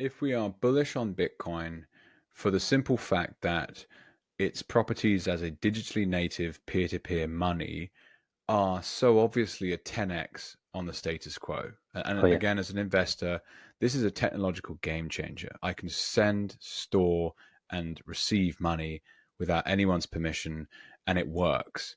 if we are bullish on Bitcoin for the simple fact that its properties as a digitally native peer-to-peer money are so obviously a 10x on the status quo. Oh And yeah, again, as an investor, this is a technological game changer. I can send, store, and receive money without anyone's permission, and it works.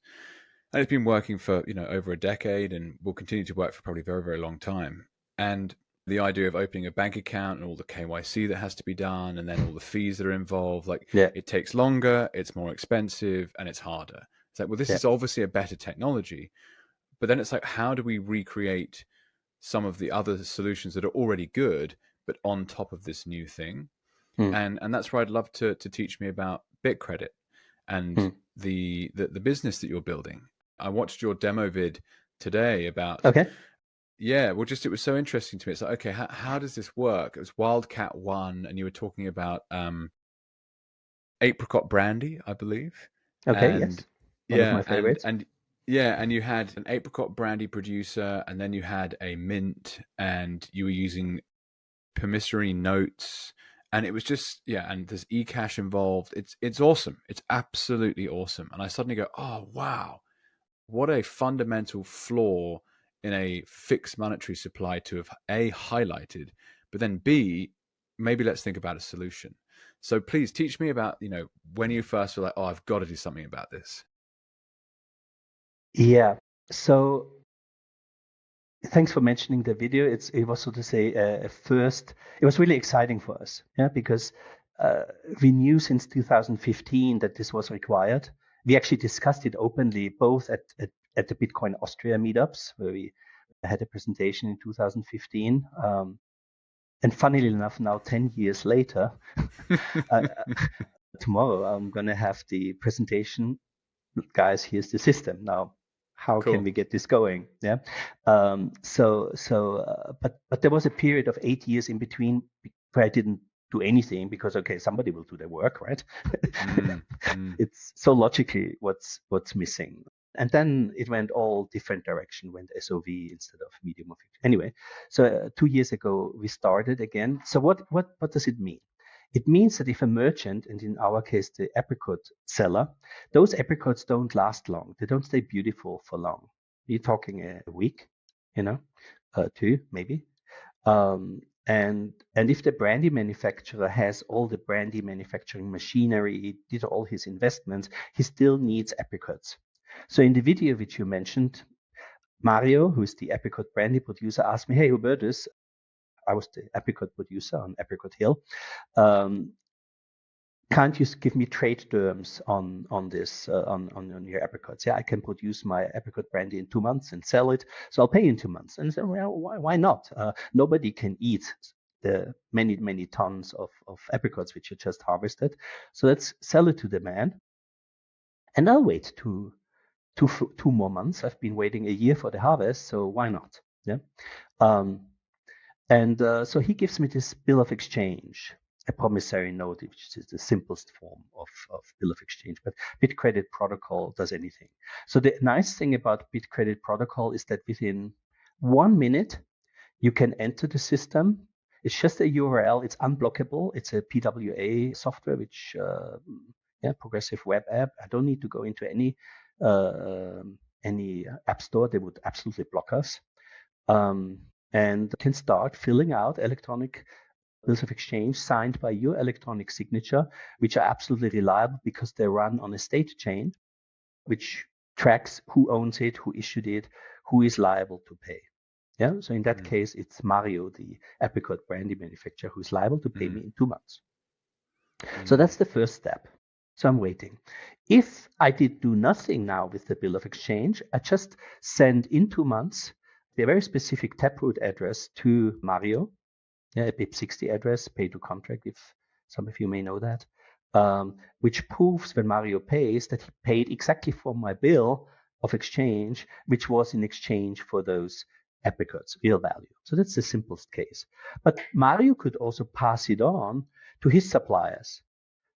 And it's been working for, over a decade and will continue to work for probably a very, very long time. And the idea of opening a bank account and all the KYC that has to be done, and then all the fees that are involved, like yeah, it takes longer, it's more expensive, and it's harder. It's like, well, this yeah. is obviously a better technology, but then it's like, how do we recreate some of the other solutions that are already good, but on top of this new thing? Mm, And that's where I'd love to teach me about BitCredit and mm. the business that you're building. I watched your demo vid today about, Okay. yeah, well, just it was so interesting to me. It's like, okay, how does this work? It was Wildcat One, and you were talking about apricot brandy, I believe, Okay. and Yes. One of yeah, my favorites. and yeah, and you had an apricot brandy producer, and then you had a mint, and you were using promissory notes, and it was just, yeah, and there's eCash involved. It's awesome. It's absolutely awesome. And I suddenly go, oh wow, what a fundamental flaw in a fixed monetary supply to have A, highlighted, but then B, maybe let's think about a solution. So please teach me about, when you first were like, oh, I've got to do something about this. Yeah. So thanks for mentioning the video. It was, so to say, first. It was really exciting for us, yeah, because we knew since 2015 that this was required. We actually discussed it openly, both at the Bitcoin Austria meetups, where we had a presentation in 2015. And funnily enough, now 10 years later, uh, tomorrow I'm going to have the presentation. Guys, here's the system. Now, how can Cool. we get this going? Yeah. But there was a period of 8 years in between where I didn't do anything because, okay, somebody will do the work, right? Mm, mm, It's so logically what's missing. And then it went all different direction, went SOV instead of medium of it. Anyway, so 2 years ago we started again. So what does it mean? It means that if a merchant, and in our case the apricot seller, those apricots don't last long. They don't stay beautiful for long. You're talking a week, two maybe. And if the brandy manufacturer has all the brandy manufacturing machinery, he did all his investments, he still needs apricots. So in the video which you mentioned, Mario, who's the apricot brandy producer, asked me, "Hey, Hubertus," I was the apricot producer on Apricot Hill. Um, can't you give me trade terms on this on your apricots? Yeah, I can produce my apricot brandy in 2 months and sell it, so I'll pay in 2 months. And I said, well, why not? Nobody can eat the many tons of apricots which you just harvested, so let's sell it to the man, and I'll wait two more months. I've been waiting a year for the harvest, so why not? Yeah. Um, and so he gives me this bill of exchange, a promissory note, which is the simplest form of bill of exchange. But BitCredit protocol does anything. So the nice thing about BitCredit protocol is that within 1 minute, you can enter the system. It's just a URL. It's unblockable. It's a PWA software, which, progressive web app. I don't need to go into any app store. They would absolutely block us. And can start filling out electronic bills of exchange signed by your electronic signature, which are absolutely reliable because they run on a state chain, which tracks who owns it, who issued it, who is liable to pay. Yeah. So in that mm, case, it's Mario, the apricot brandy manufacturer, who's liable to pay mm, me in 2 months. So mm, that's the first step. So I'm waiting. If I did do nothing now with the bill of exchange, I just send in 2 months the very specific taproot address to Mario, a BIP60 address, pay to contract, if some of you may know that, which proves when Mario pays that he paid exactly for my bill of exchange, which was in exchange for those apricots, real value. So that's the simplest case. But Mario could also pass it on to his suppliers,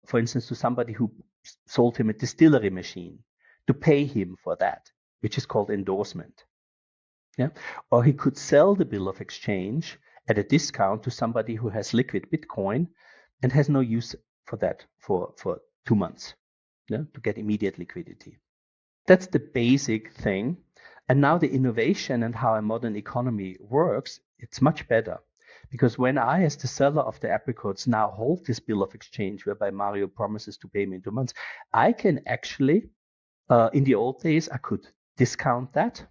for instance, to somebody who sold him a distillery machine, to pay him for that, which is called endorsement. Yeah. Or he could sell the bill of exchange at a discount to somebody who has liquid Bitcoin and has no use for that for 2 months, to get immediate liquidity. That's the basic thing. And now the innovation and how a modern economy works, it's much better. Because when I, as the seller of the apricots, now hold this bill of exchange whereby Mario promises to pay me in 2 months, I can actually, in the old days, I could discount that,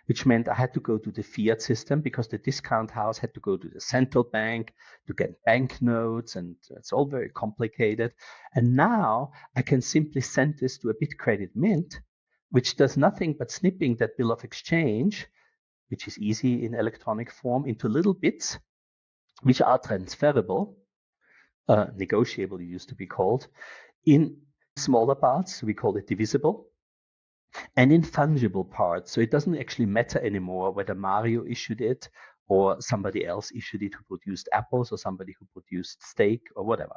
which meant I had to go to the fiat system because the discount house had to go to the central bank to get banknotes, and it's all very complicated. And now I can simply send this to a BitCredit mint, which does nothing but snipping that bill of exchange, which is easy in electronic form, into little bits, which are transferable, negotiable, it used to be called, in smaller parts, we call it divisible, and in fungible parts. So it doesn't actually matter anymore whether Mario issued it or somebody else issued it who produced apples or somebody who produced steak or whatever.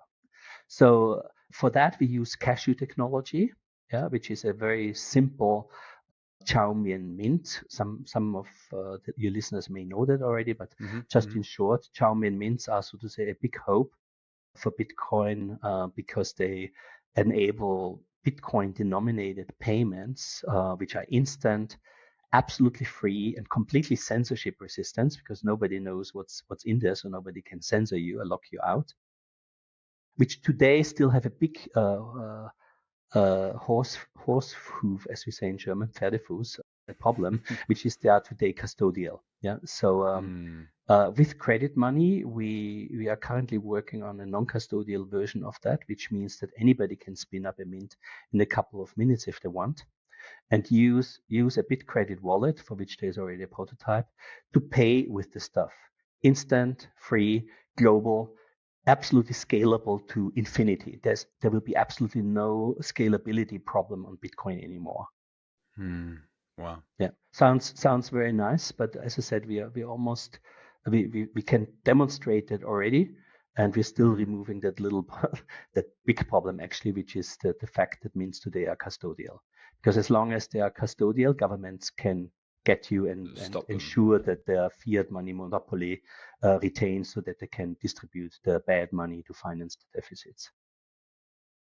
So for that, we use cashew technology, which is a very simple Chaumian mint. Some of your listeners may know that already, but just in short, Chaumian mints are, so to say, a big hope for Bitcoin because they enable Bitcoin denominated payments, which are instant, absolutely free, and completely censorship resistant because nobody knows what's in there, so nobody can censor you or lock you out. Which today still have a big horse hoof, as we say in German, Pferdefuß, a problem, which is they are today custodial. Yeah. So with credit money, we are currently working on a non-custodial version of that, which means that anybody can spin up a mint in a couple of minutes if they want, and use a BitCredit wallet, for which there's already a prototype, to pay with the stuff. Instant, free, global, absolutely scalable to infinity. There will be absolutely no scalability problem on Bitcoin anymore. Wow. Yeah, sounds very nice, but as I said, we almost we can demonstrate it already, and we're still removing that that big problem actually, which is the fact that means today are custodial. Because as long as they are custodial, governments can get you and ensure that their fiat money monopoly retains, so that they can distribute the bad money to finance the deficits.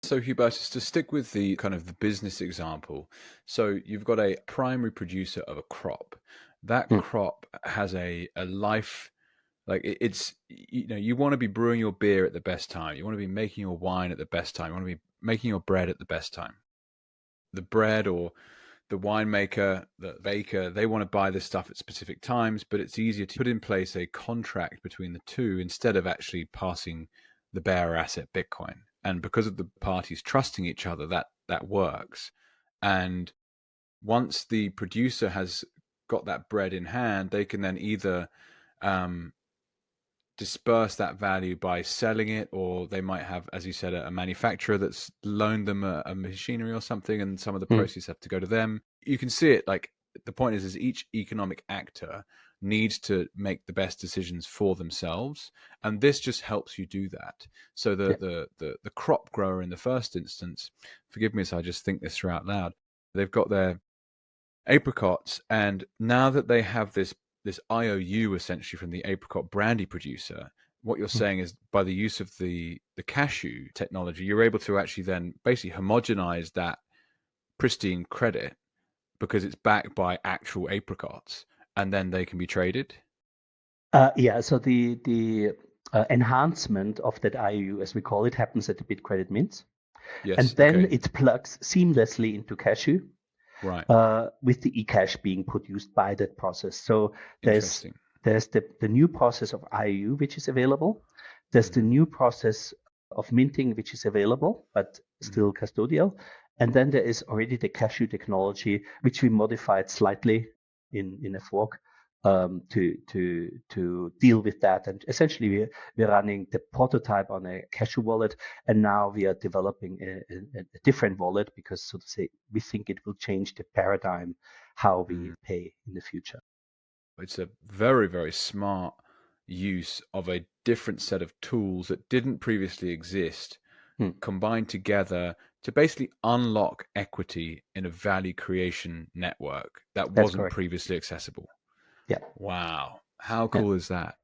So Hubertus, to stick with the kind of the business example, so you've got a primary producer of a crop. That crop has a life, like it's, you want to be brewing your beer at the best time. You want to be making your wine at the best time. You want to be making your bread at the best time. The bread or the winemaker, the baker, they want to buy this stuff at specific times, but it's easier to put in place a contract between the two instead of actually passing the bearer asset Bitcoin. And because of the parties trusting each other, that works. And once the producer has got that bread in hand, they can then either disperse that value by selling it, or they might have, as you said, a manufacturer that's loaned them a machinery or something, and some of the proceeds have to go to them. You can see it, like, the point is each economic actor needs to make the best decisions for themselves, and this just helps you do that. So the crop grower in the first instance, forgive me as I just think this through out loud, they've got their apricots, and now that they have this IOU essentially from the apricot brandy producer, what you're saying is by the use of the cashew technology, you're able to actually then basically homogenize that pristine credit because it's backed by actual apricots, and then they can be traded. So the enhancement of that IOU, as we call it, happens at the BitCredit mints. Yes. And then it plugs seamlessly into cashew. Right. With the eCash being produced by that process. So there's the new process of IOU, which is available. There's the new process of minting, which is available, but still custodial. And then there is already the cashew technology, which we modified slightly in a fork to deal with that. And essentially, we're running the prototype on a cashew wallet, and now we are developing a different wallet because, so to say, we think it will change the paradigm how we pay in the future. It's a very, very smart use of a different set of tools that didn't previously exist, combined together to basically unlock equity in a value creation network that wasn't previously accessible. Yeah. Wow. How cool is that?